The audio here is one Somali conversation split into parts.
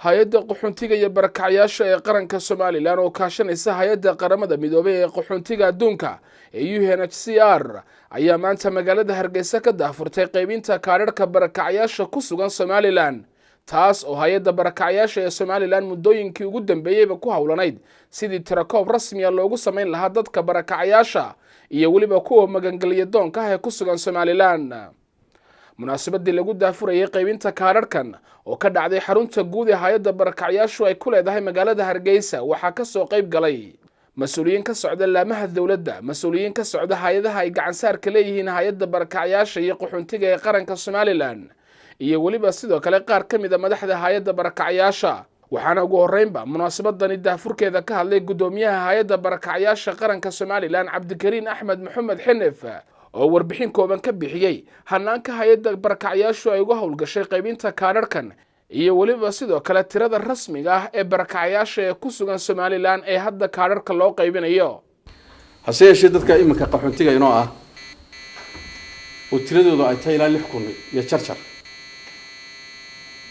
hay-adda qaxoontiga iyo barakacayaasha ee qaranka Soomaaliland oo kaashanaysa hay-adda qaramada midoobay ee qaxoontiga adduunka ee UNHCR ayaa maanta magaalada Hargeysa ka daafurtay qaybinta kaararka barakacayaasha ku sugan Soomaaliland taas oo hay-adda barakacayaasha ee Soomaaliland muddooyinkii ugu dambeeyayba ku hawlanayd sidii tirakoob rasmi ah loogu sameyn lahaa dadka barakacayaasha iyo waliba kuwa magangeliya doonka ah ee ku sugan Soomaaliland. munaasabadii lagu daafurayay qaybinta kaararkan oo ka dhacday xarunta guud ee hay'adda barakacayaashu ay ku leedahay magaalada Hargeysa waxaa ka soo qayb galay mas'uuliyiin ka socda laamaha dawladda, mas'uuliyiin ka socda hay'adaha ay gacan saarka leeyihiin hay'adda barakacayaasha iyo qaxoontiga ee qaranka Soomaaliland iyo waliba sidoo kale qaar ka mid ah madaxda hay'adda barakacayaasha. waxaana ugu horeynba munaasabadani daafurkeeda ka hadlay gudoomiyaha hay'adda barakacayaasha qaranka Soomaaliland Cabdikariin Axmed Maxamed Xinif oo warbixin kooban ka bixiyay hanaanka hay'adda barakacayaashu ay uga howlgashay qaybinta kaararkan iyo waliba sidoo kale tirada rasmiga ah ee barakacayaasha ee ku sugan Soomaaliland ee hadda kaararka loo qaybinayo. hase yeeshee dadka iminka qaxoontiga inoo ah oo tiradoodu ay tahay ilaa 6,000 iyo jarjar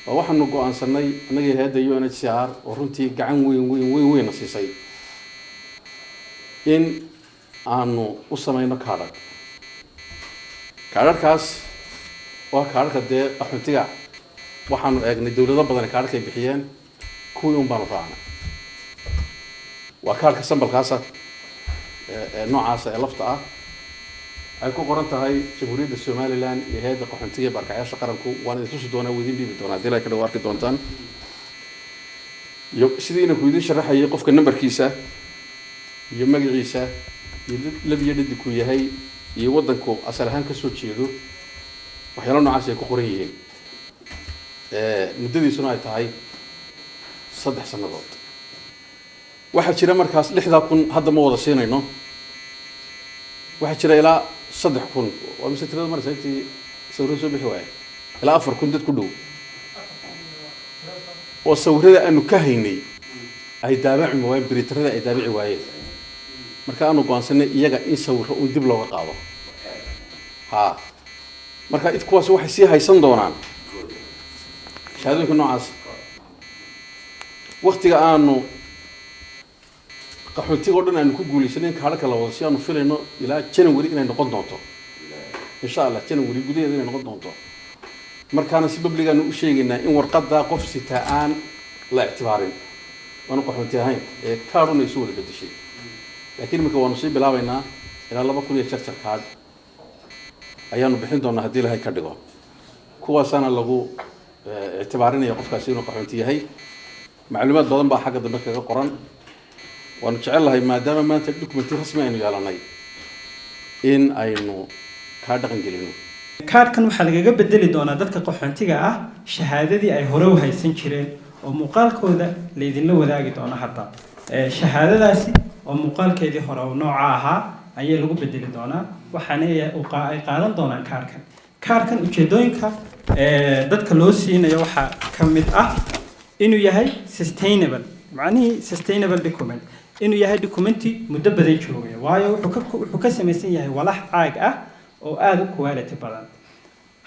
waxaanu go'aansanay anagii hay'adda UNHCR oo runtii gacan weyn siisay in aanu u sameeyno kaararkaas waa kaararka dee qaxoontiga waxaanu eegnay dawlado badan kaararka ay bixiyeen kuwii un baanu raacnay waa kaarka sambalkaas noocaas ee lafta ah ay ku qoran tahay Jamhuuriyadda Soomaaliland iyo hay'adda qaxoontiga ee barakacayaasha qaranku waan idin tusi doonaa wadiin dhiibi doonaa hadii ay ka dhawaarki doontaan iyo sidii ku idin sharaxayay qofka nambarkiisa iyo magaciisa iyo labiyo dhidku yahay iyo wadanku asal ahaan ka soo jeedo waxyaalo noocaas ay ku qoran yihiin muddadiisuna ay tahay 3 sanadood waxa jira markaas 6,000 hadda ma wada siinayno waxa jira ilaa 3,000 oo mise tirada maraysantii sawirro soo bixi waayay ilaa 4,000 dad ku dhow oo sawirrada aanu ka haynay ay daabaci waayeen biritirada ay daabaci waayeen marka aanu go'aansanay iyaga in sawirro uu dib looga qaado marka kuwaas waxay sii haysan doonaan shahaadooyinka noocaas waqtiga aanu qaxoontiga oo dhan aanu ku guulaysanay kaararka la wado si aanu filayno ilaa January inay noqon doonto insha Allah January gudaheeda inay noqon doonto markaana si public aanu u sheegaynaa in warqadda qof sita aan la ictibaarin waanu qaxoonti ahayn ee kaaruna isu wada bedeshay laakiin marka waanu sii bilaabaynaa ilaa 2,000 jarjar kaad ayaanu bixin doonaa hadii ilaahay ka dhigo kuwaasana lagu ictibaarinaya qofkaasi inuu qaxoonti yahay macluumaad badan baa xagga dambe kaga qoran waanu jecelahay maadaama maanta dokumenti rasmi aynu yeelanay in aynu ka dhaqan gelino kaarkan waxaa lagaga bedeli doonaa dadka qaxoontiga ah shahaadadii ay hore u haysan jireen oo muuqaalkooda la idinla wadaagi doona hadda shahaadadaasi oo muuqaalkeedii hore oo nooca ahaa ayaa lagu bedeli doonaa waxaana ay qaadan doonaan kaarkan ujeedooyinka dadka loo siinayo waxaa ka mid ah inuu yahay sustainable document inuu yahay documenti muddo badan joogaya waayo wuxuu ka samaysan yahay walax caag ah oo aad u quality badan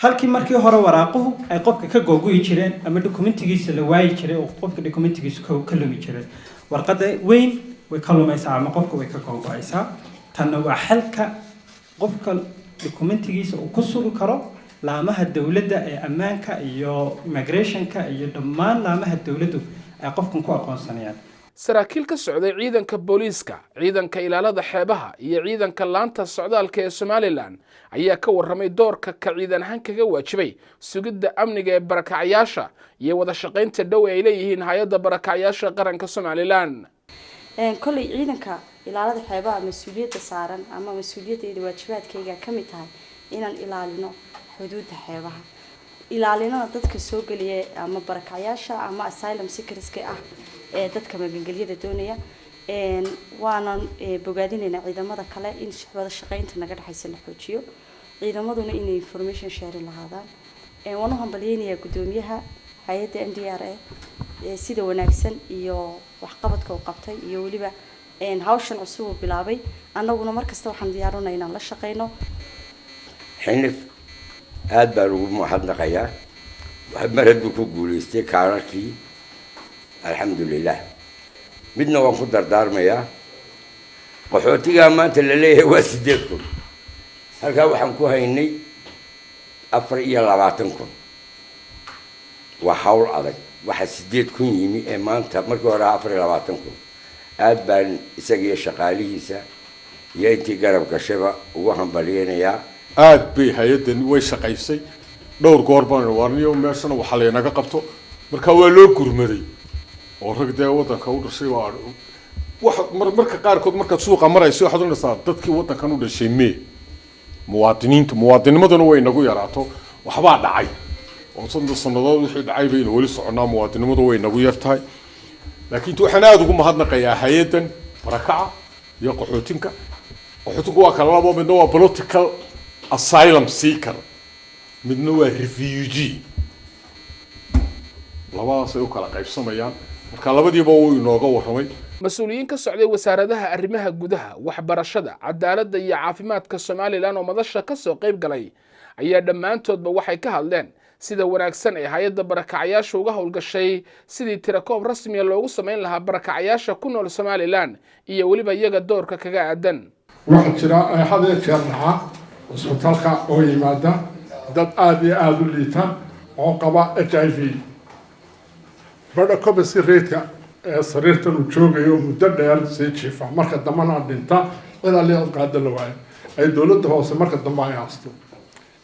halkii markii hore waraaquhu ay qofka ka googoyi jireen ama documentigiisa la waayi jiray oo qofka documentigiisa ka lumi jiray warqadda weyn way ka lumaysaa ama qofka way ka googo'aysaa tanna waa xalka qofka documentigiisa uu ku sugi karo laamaha dawladda ee ammaanka iyo immigrationka iyo dhammaan laamaha dawladdu ay qofkan ku aqoonsanayaan. saraakiil ka socday ciidanka booliiska, ciidanka ilaalada xeebaha iyo ciidanka laanta socdaalka ee Soomaaliland ayaa ka warramay doorka ka ciidan ahaan kaga waajibay sugidda amniga ee barakacayaasha iyo wada shaqaynta dhow ay leeyihiin hay'adda barakacayaasha qaranka Soomaaliland. kulli ciidanka ilaalada xeebaha mas'uuliyadda saaran ama mas'uuliyadda waajibaadkayga ka mid tahay inaan ilaalino xuduudda xeebaha ilaalino dadka soo galiya ama barakacayaasha ama asylum seekerska ah ee dadka magangelyada doonaya waana bogaadinayna ciidamada kale in wada shaqaynta naga dhaxaysa la xoojiyo ciidamaduna in information share lahaadaan waanu hambalyeynaya gudoomiyaha hay'adda NDRA sida wanaagsan iyo waxqabadka uu qabtay iyo waliba hawshan cusub bilaabay annaguna markasta waxaan diyaarinaynaa inaan la shaqeyno. Xinif aad baan ugu mahadnaqayaa mar hadduu ku guulaystay kaararkii alxamdulilah midna waan ku dardaarmayaa qaxootigaa maanta la leeyahay waa 8 kun halkaa waxaan ku haynay 24 kun waa hawl adag waxa 8 kun yimi ee maanta markii hore 24 kun aad baan isaga shaqaalihiisa iyo intii garab gashaba ugu hambaliyeenayaa aad bay hay'adan way shaqaysay dhowr goor baan warniyo meeshana waxa la inaga qabto marka waa loo gurmaday oo ragda wadanka u dhashay waa wax marka qaar kood marka suuqa marayso waxaad oranaysaa dadkii wadankan u dhashay muwaadinimaduna way nagu yaraato waxba dhacay oo sanadood wixii dhacay bay wali soconaa muwaadinimadu way nagu yartahay laakiin waxaan aad ugu mahadnaqayaa hay'adan barakaca iyo qaxootinka waa kala labo midna waa political asylum seeker midna waa refugee labadaas ay u kala qaybsamayaan marka labadiiba uu inooga warramay mas-uuliyiin ka socday wasaaradaha arrimaha gudaha waxbarashada cadaaladda iyo caafimaadka Soomaaliland oo madasha ka soo qayb galay ayaa dhammaantoodba waxay ka hadleen sida wanaagsan ee hay'adda barakacayaasha uga howlgashay sidii tirakoob rasmi ah loogu sameyn lahaa barakacayaasha ku nool Soomaaliland iyo waliba iyaga doorka kaga aadan waxa jira hadda jeernaha isbitaalka oo yimaada dad aad iyo aad u liita oo qaba HIV badhakobasi reedka sariirta uu joogayo muddo dheer si jiifa marka dambana dhinta ilaa la qaada la waayo ay dawladda hoose marka dambe ay aasto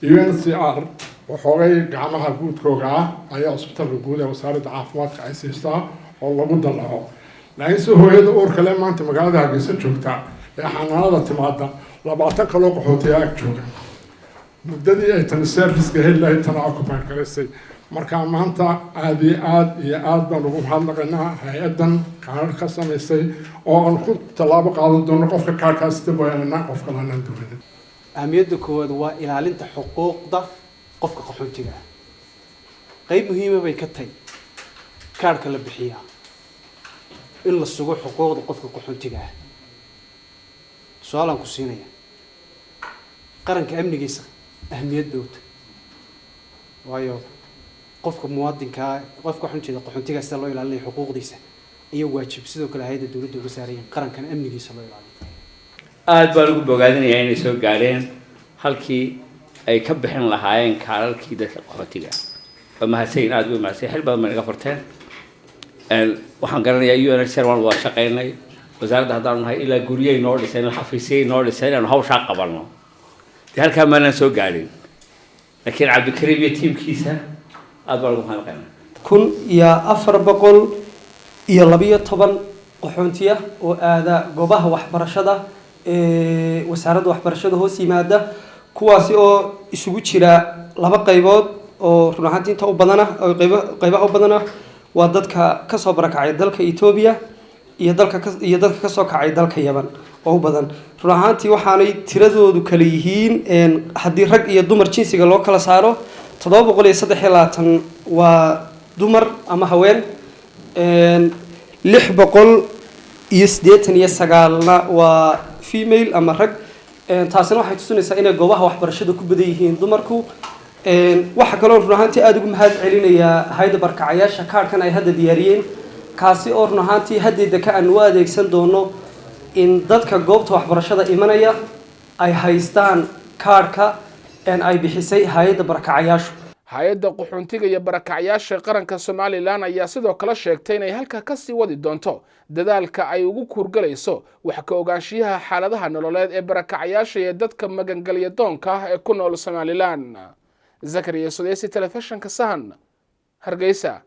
UNHCR waxoogay gacmaha guudkooga ah ayaa isbitaalka guud ee wasaaradda caafimaadka ay siistaa oo lagu dalaco laakiin si hooyada uurka leh maanta magaalada Hargeysa joogta ee xanaanada timaada 20 kaloo qaxootiga ag jooga muddadii ay tan service-ka helay tan occupy gareysay marka maanta aad iyo aad baan ugu mahadnaqaynaa hay'adan kaarka ka samaysay oo aan ku talaabo qaadan doono qofka kaarkaas tabayana qofka lana dowladda ahmiyadda koowaad waa ilaalinta xuquuqda qofka qaxootiga qayb muhiim ah bay ka tahay kaarka la bixiyaa in la sugo xuquuqda qofka qaxootiga su'aalan ku siinaya qaranka amnigiisa ahmiyad dowlad waayo qofka muwaadinka qofka xunjida qaxootiga sida loo ilaaliyo xuquuqdiisa iyo waajib sidoo kale hay'adda dawladda uga saarayeen qarankan amnigiisa loo ilaaliyo aad baan ugu bogaadinayaa inay soo gaareen halkii ay ka bixin lahaayeen kaalalkii dadka qaxootiga mahadsan aad u mahadsan xil badan naga furteen waxaan garanayaa UNHCR waan wada shaqaynay wasaaradda haddaan nahay ilaa guriyay noo dhiseen xafiisyay noo dhiseen aan hawsha qabanno halka ma aan soo gaarin laakiin Cabdikariim iyo tiimkiisa aad baan ugu mahadnaqaynaa 1412 qaxoontiya oo aada goobaha waxbarashada wasaaradda waxbarashada hoos yimaada kuwaasi oo isugu jira laba qaybood oo run ahaantii inta u badana oo qaybaha u badana waa dadka ka soo barakacay dalka Ethiopia iyo dadka ka soo kacay dalka Yemen oo badan run ahaantii waxaanay tiradoodu kala yihiin haddii rag iyo dumar jinsiga loo kala saaro 723 waa dumar ama haween 689 waa female ama rag taasina waxay tusinaysaa inay goobaha waxbarashada ku badan yihiin dumarku waxa kale oo run ahaantii aad ugu mahad celinayaa hay'adda barakacayaasha kaarkan ay hadda diyaariyeen kaasi oo run ahaantii hadda ka aan u adeegsan doono in dadka goobta waxbarashada imanaya ay haystaan kaarka ay bixisay hay'adda barakacayaasha hay'adda qaxoontiga iyo barakacayaasha qaranka Soomaaliland ayaa sidoo kale sheegtay inay halka ka sii wadi doonto dadaalka ay ugu kurgalayso wax ka ogaanshiyaha xaaladaha nololeed ee barakacayaasha iyo dadka magangalya doonka ah ee ku nool Soomaaliland Zakariya Sudeysi telefishinka Sahan Hargeysa